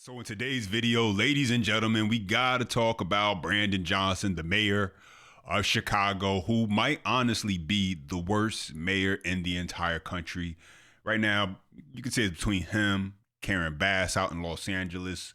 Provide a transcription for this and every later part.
So in today's video, ladies and gentlemen, we gotta talk about Brandon Johnson, the mayor of Chicago, who might honestly be the worst mayor in the entire country. Right now, you could say it's between him, Karen Bass out in Los Angeles.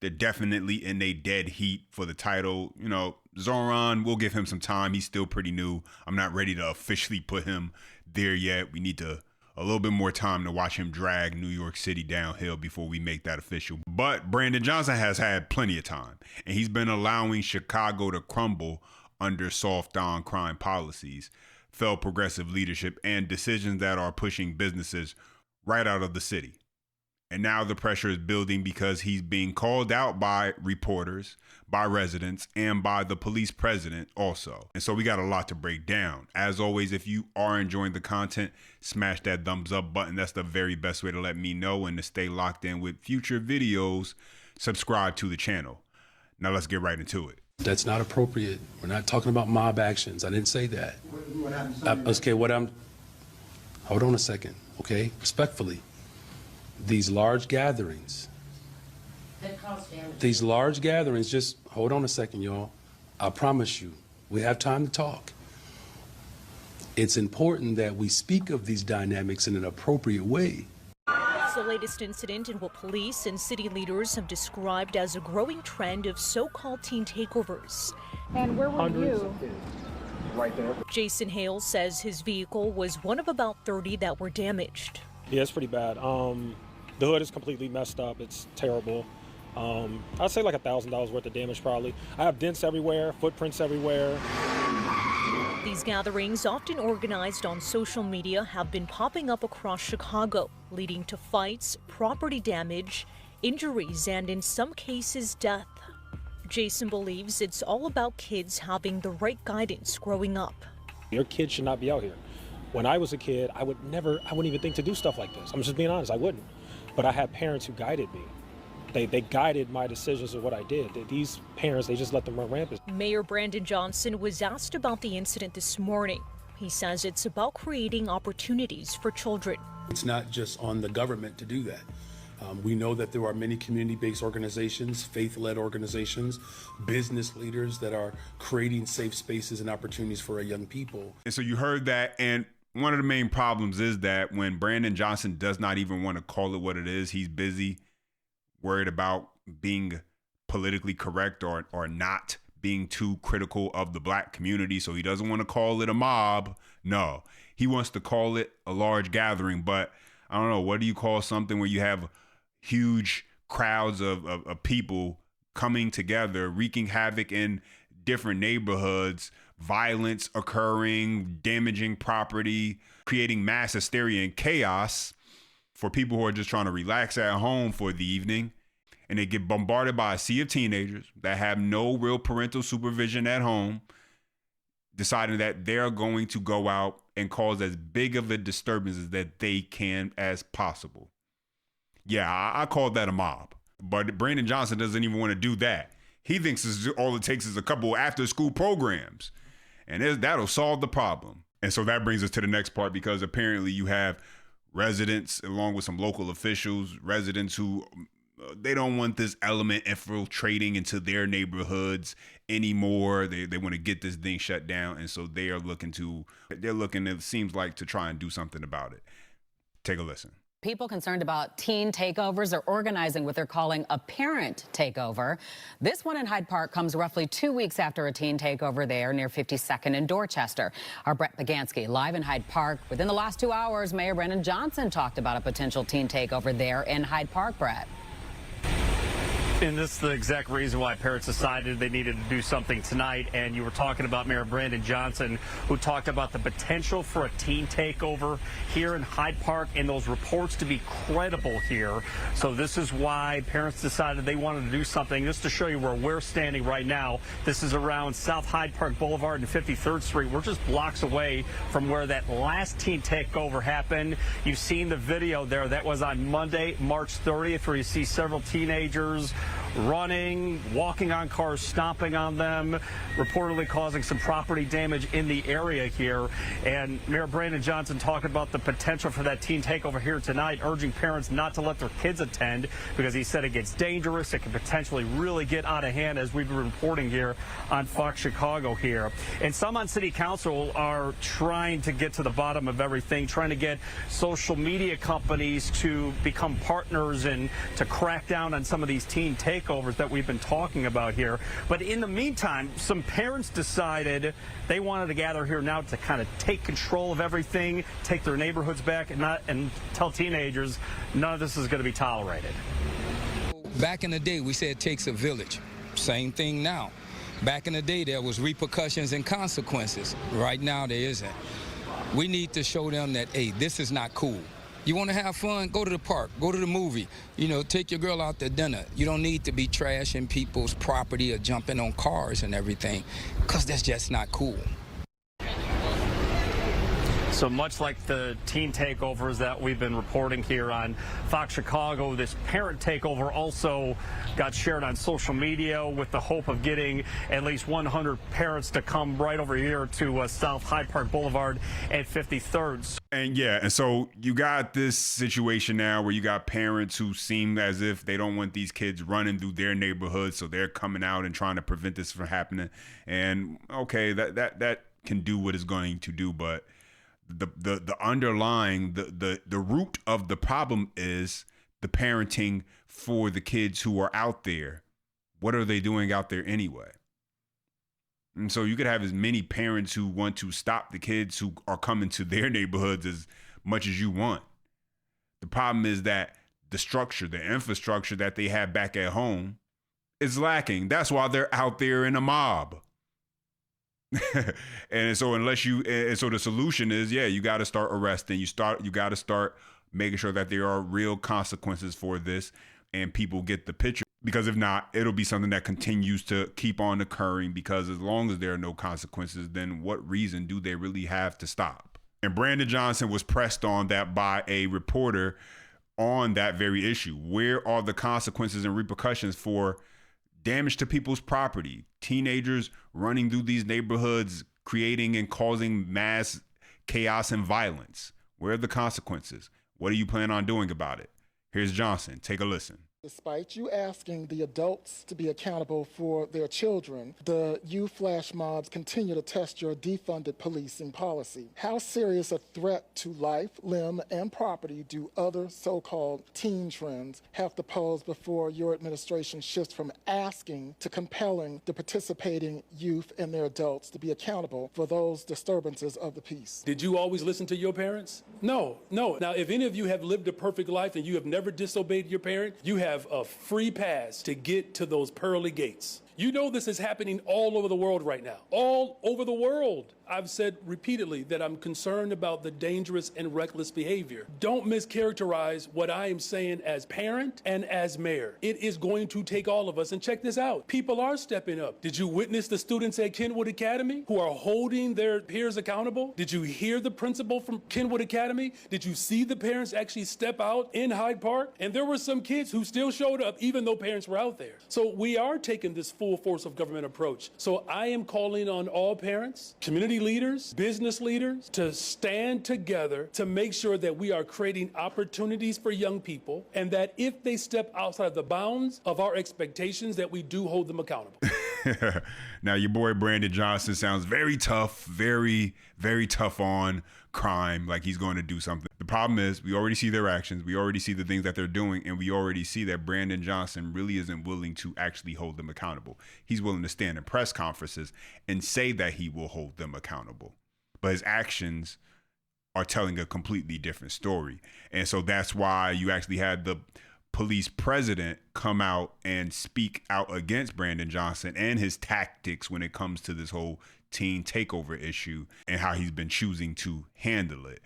They're definitely in a dead heat for the title. You know, Zoran, we'll give him some time. He's still pretty new. I'm not ready to officially put him there yet. We need a little bit more time to watch him drag New York City downhill before we make that official. But Brandon Johnson has had plenty of time, and he's been allowing Chicago to crumble under soft on crime policies, failed progressive leadership, and decisions that are pushing businesses right out of the city. And now the pressure is building because he's being called out by reporters, by residents, and by the police president also. And so we got a lot to break down. As always, if you are enjoying the content, smash that thumbs up button. That's the very best way to let me know and to stay locked in with future videos. Subscribe to the channel. Now let's get right into it. That's not appropriate. We're not talking about mob actions. I didn't say that. What happens? Hold on a second, okay? Respectfully. These large gatherings, just hold on a second, y'all. I promise you, we have time to talk. It's important that we speak of these dynamics in an appropriate way. It's the latest incident in what police and city leaders have described as a growing trend of so-called teen takeovers. And where were you? Right there. Jason Hale says his vehicle was one of about 30 that were damaged. Yeah, it's pretty bad. The hood is completely messed up. It's terrible. I'd say like $1,000 worth of damage probably. I have dents everywhere, footprints everywhere. These gatherings, often organized on social media, have been popping up across Chicago, leading to fights, property damage, injuries, and in some cases, death. Jason believes it's all about kids having the right guidance growing up. Your kids should not be out here. When I was a kid, I wouldn't even think to do stuff like this. I'm just being honest, I wouldn't. But I had parents who guided me. They guided my decisions of what I did. These parents, they just let them run rampant. Mayor Brandon Johnson was asked about the incident this morning. He says it's about creating opportunities for children. It's not just on the government to do that. We know that there are many community-based organizations, faith-led organizations, business leaders that are creating safe spaces and opportunities for our young people. And so you heard that, and one of the main problems is that when Brandon Johnson does not even want to call it what it is, he's busy worried about being politically correct or not being too critical of the black community. So he doesn't want to call it a mob. No, he wants to call it a large gathering. But I don't know, what do you call something where you have huge crowds of people coming together, wreaking havoc in different neighborhoods, violence occurring, damaging property, creating mass hysteria and chaos for people who are just trying to relax at home for the evening. And they get bombarded by a sea of teenagers that have no real parental supervision at home, deciding that they're going to go out and cause as big of a disturbance as that they can as possible. Yeah, I call that a mob. But Brandon Johnson doesn't even want to do that. He thinks all it takes is a couple after-school programs, and that'll solve the problem. And so that brings us to the next part, because apparently you have residents, along with some local officials, residents who they don't want this element infiltrating into their neighborhoods anymore. They want to get this thing shut down, and so they're looking, it seems like, to try and do something about it. Take a listen. People concerned about teen takeovers are organizing what they're calling a parent takeover. This one in Hyde Park comes roughly 2 weeks after a teen takeover there near 52nd and Dorchester. Our Brett Bagansky live in Hyde Park. Within the last 2 hours, Mayor Brandon Johnson talked about a potential teen takeover there in Hyde Park, Brett. And this is the exact reason why parents decided they needed to do something tonight. And you were talking about Mayor Brandon Johnson, who talked about the potential for a teen takeover here in Hyde Park, and those reports to be credible here. So this is why parents decided they wanted to do something. Just to show you where we're standing right now, this is around South Hyde Park Boulevard and 53rd Street. We're just blocks away from where that last teen takeover happened. You've seen the video there. That was on Monday, March 30th, where you see several teenagers running, walking on cars, stomping on them, reportedly causing some property damage in the area here. And Mayor Brandon Johnson talking about the potential for that teen takeover here tonight, urging parents not to let their kids attend because he said it gets dangerous. It can potentially really get out of hand, as we've been reporting here on Fox Chicago here. And some on city council are trying to get to the bottom of everything, trying to get social media companies to become partners and to crack down on some of these teen takeovers that we've been talking about here. But in the meantime, some parents decided they wanted to gather here now to kind of take control of everything, take their neighborhoods back, and tell teenagers none of this is going to be tolerated. Back in the day, we said it takes a village. Same thing now. Back in the day, there was repercussions and consequences. Right now, there isn't. We need to show them that, hey, this is not cool. You want to have fun? Go to the park. Go to the movie. You know, take your girl out to dinner. You don't need to be trashing people's property or jumping on cars and everything, because that's just not cool. So much like the teen takeovers that we've been reporting here on Fox Chicago, this parent takeover also got shared on social media with the hope of getting at least 100 parents to come right over here to South Hyde Park Boulevard at 53rd. And so you got this situation now where you got parents who seem as if they don't want these kids running through their neighborhood, so they're coming out and trying to prevent this from happening. And okay, that can do what it's going to do, but the underlying the root of the problem is the parenting for the kids who are out there. What are they doing out there anyway? And so you could have as many parents who want to stop the kids who are coming to their neighborhoods as much as you want. The problem is that the structure, the infrastructure that they have back at home is lacking. That's why they're out there in a mob. And so the solution is, you got to start arresting. You got to start making sure that there are real consequences for this and people get the picture, because if not, it'll be something that continues to keep on occurring, because as long as there are no consequences, then what reason do they really have to stop? And Brandon Johnson was pressed on that by a reporter on that very issue. Where are the consequences and repercussions for damage to people's property, teenagers running through these neighborhoods, creating and causing mass chaos and violence? Where are the consequences? What do you plan on doing about it? Here's Johnson. Take a listen. Despite you asking the adults to be accountable for their children, the youth flash mobs continue to test your defunded policing policy. How serious a threat to life, limb, and property do other so-called teen trends have to pose before your administration shifts from asking to compelling the participating youth and their adults to be accountable for those disturbances of the peace? Did you always listen to your parents? No. Now, if any of you have lived a perfect life and you have never disobeyed your parent, you have a free pass to get to those pearly gates. You know this is happening all over the world right now. All over the world. I've said repeatedly that I'm concerned about the dangerous and reckless behavior. Don't mischaracterize what I am saying as parent and as mayor. It is going to take all of us. And check this out. People are stepping up. Did you witness the students at Kenwood Academy who are holding their peers accountable? Did you hear the principal from Kenwood Academy? Did you see the parents actually step out in Hyde Park? And there were some kids who still showed up even though parents were out there. So we are taking this full force of government approach. So I am calling on all parents, community leaders, business leaders to stand together to make sure that we are creating opportunities for young people, and that if they step outside the bounds of our expectations, that we do hold them accountable. Now, your boy Brandon Johnson sounds very tough, very, very tough on crime, like he's going to do something. The problem is we already see their actions. We already see the things that they're doing, and we already see that Brandon Johnson really isn't willing to actually hold them accountable. He's willing to stand in press conferences and say that he will hold them accountable, but his actions are telling a completely different story. And so that's why you actually had the police president come out and speak out against Brandon Johnson and his tactics when it comes to this whole teen takeover issue and how he's been choosing to handle it.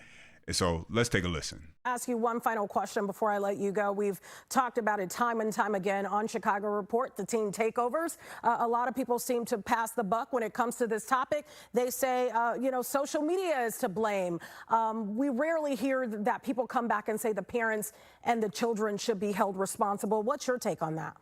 And so let's take a listen. Ask you one final question before I let you go. We've talked about it time and time again on Chicago Report, the teen takeovers. A lot of people seem to pass the buck when it comes to this topic. They say, social media is to blame. We rarely hear that people come back and say the parents and the children should be held responsible. What's your take on that?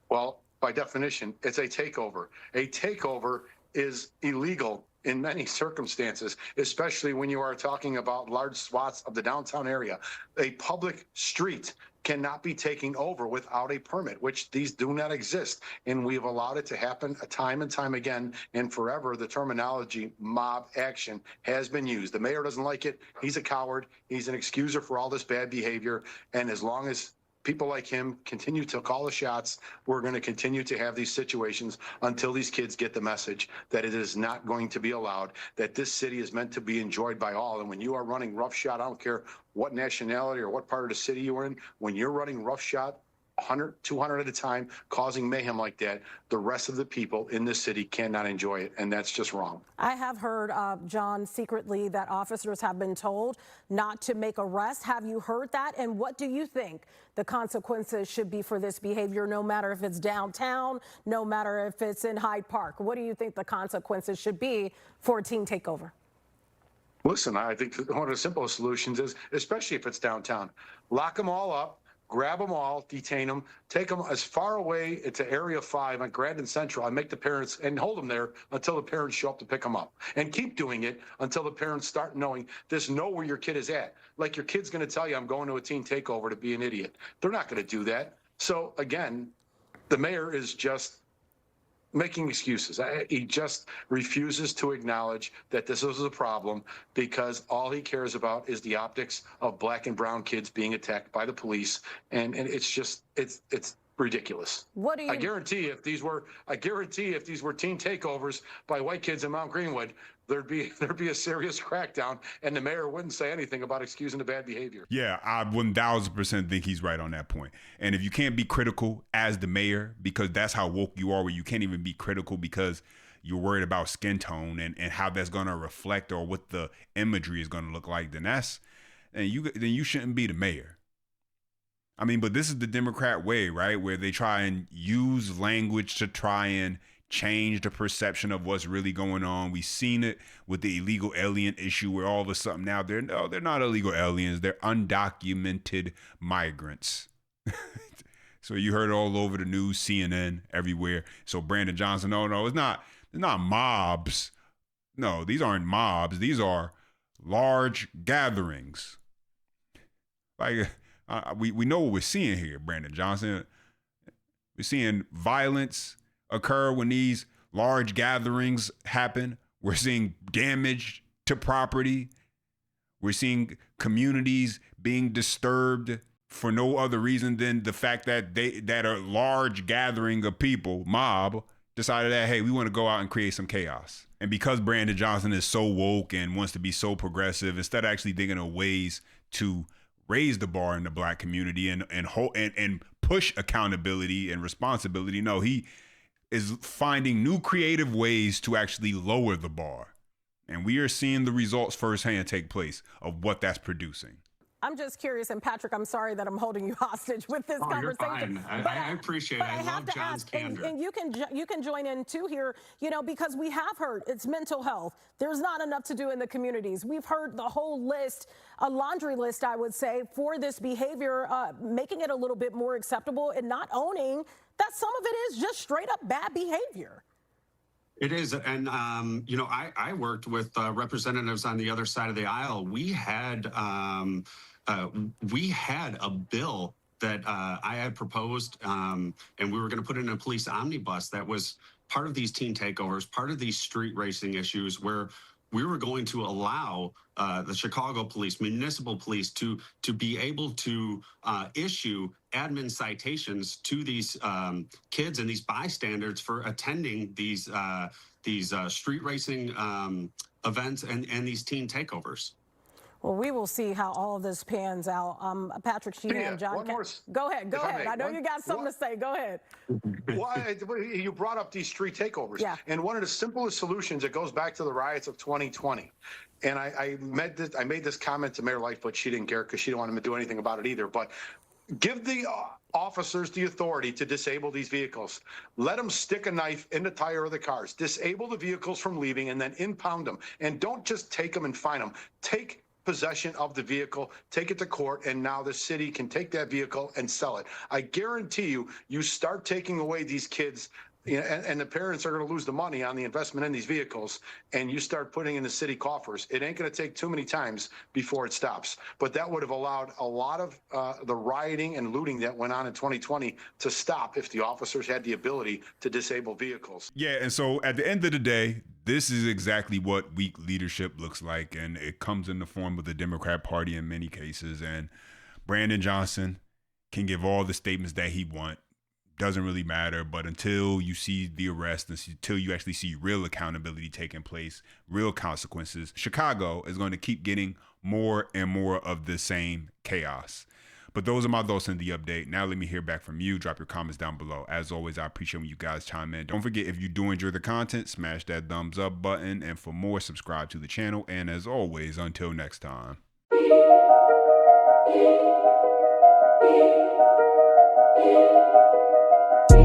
Well, by definition, it's a takeover. A takeover is illegal in many circumstances, especially when you are talking about large swaths of the downtown area. A public street cannot be taken over without a permit, which these do not exist. And we have allowed it to happen time and time again. And forever, the terminology mob action has been used. The mayor doesn't like it. He's a coward. He's an excuser for all this bad behavior. And as long as people like him continue to call the shots, we're going to continue to have these situations until these kids get the message that it is not going to be allowed, that this city is meant to be enjoyed by all. And when you are running roughshod, I don't care what nationality or what part of the city you're in, when you're running roughshod 100, 200 at a time, causing mayhem like that, the rest of the people in this city cannot enjoy it, and that's just wrong. I have heard, John, secretly that officers have been told not to make arrests. Have you heard that? And what do you think the consequences should be for this behavior, no matter if it's downtown, no matter if it's in Hyde Park? What do you think the consequences should be for a teen takeover? Listen, I think one of the simplest solutions is, especially if it's downtown, lock them all up, grab them all, detain them, take them as far away to Area 5 on Grandin Central and make the parents, and hold them there until the parents show up to pick them up. And keep doing it until the parents start knowing this, know where your kid is at. Like your kid's going to tell you, I'm going to a teen takeover to be an idiot. They're not going to do that. So again, the mayor is just making excuses. He just refuses to acknowledge that this is a problem because all he cares about is the optics of black and brown kids being attacked by the police. And it's just, it's ridiculous. What do you... I guarantee if these were teen takeovers by white kids in Mount Greenwood, there'd be a serious crackdown, and the mayor wouldn't say anything about excusing the bad behavior. Yeah, I 1000% think he's right on that point. And if you can't be critical as the mayor, because that's how woke you are, where you can't even be critical because you're worried about skin tone and how that's going to reflect or what the imagery is going to look like, then you shouldn't be the mayor. I mean, but this is the Democrat way, right? Where they try and use language to try and change the perception of what's really going on. We've seen it with the illegal alien issue where all of a sudden now they're not illegal aliens. They're undocumented migrants. So you heard it all over the news, CNN, everywhere. So Brandon Johnson, no, it's not mobs. No, these aren't mobs. These are large gatherings. Like, we know what we're seeing here, Brandon Johnson. We're seeing violence occur when these large gatherings happen. We're seeing damage to property. We're seeing communities being disturbed for no other reason than the fact that that a large gathering of people, mob, decided that, hey, we want to go out and create some chaos. And because Brandon Johnson is so woke and wants to be so progressive, instead of actually thinking of ways to raise the bar in the black community and push accountability and responsibility, no, he is finding new creative ways to actually lower the bar. And we are seeing the results firsthand take place of what that's producing. I'm just curious, and Patrick, I'm sorry that I'm holding you hostage with this conversation. You're fine. I appreciate it. I love John's candor. And you can join in too here, because we have heard it's mental health. There's not enough to do in the communities. We've heard the whole list, a laundry list, I would say, for this behavior, making it a little bit more acceptable and not owning that some of it is just straight up bad behavior. It is. And, I worked with representatives on the other side of the aisle. We had a bill that I had proposed, and we were going to put in a police omnibus that was part of these teen takeovers, part of these street racing issues, where we were going to allow the Chicago police, municipal police, to be able to issue admin citations to these kids and these bystanders for attending these street racing events and these teen takeovers. Well, we will see how all of this pans out. Patrick Sheehan, John, go ahead. I know you got something to say. Go ahead. You brought up these street takeovers. Yeah. And one of the simplest solutions, it goes back to the riots of 2020. And I made this comment to Mayor Lightfoot. She didn't care because she didn't want him to do anything about it either. But give the officers the authority to disable these vehicles. Let them stick a knife in the tire of the cars. Disable the vehicles from leaving and then impound them. And don't just take them and fine them. Take possession of the vehicle, take it to court, and now the city can take that vehicle and sell it. I guarantee you, you start taking away these kids, and the parents are going to lose the money on the investment in these vehicles, and you start putting in the city coffers. It ain't going to take too many times before it stops. But that would have allowed a lot of the rioting and looting that went on in 2020 to stop if the officers had the ability to disable vehicles. Yeah, and so at the end of the day, this is exactly what weak leadership looks like, and it comes in the form of the Democrat Party in many cases. And Brandon Johnson can give all the statements that he wants. Doesn't really matter, but until you see the arrest, until you actually see real accountability taking place, real consequences, Chicago is going to keep getting more and more of the same chaos. But those are my thoughts on the update. Now let me hear back from you. Drop your comments down below. As always, I appreciate when you guys chime in. Don't forget, if you do enjoy the content, smash that thumbs up button. And for more, subscribe to the channel. And as always, until next time.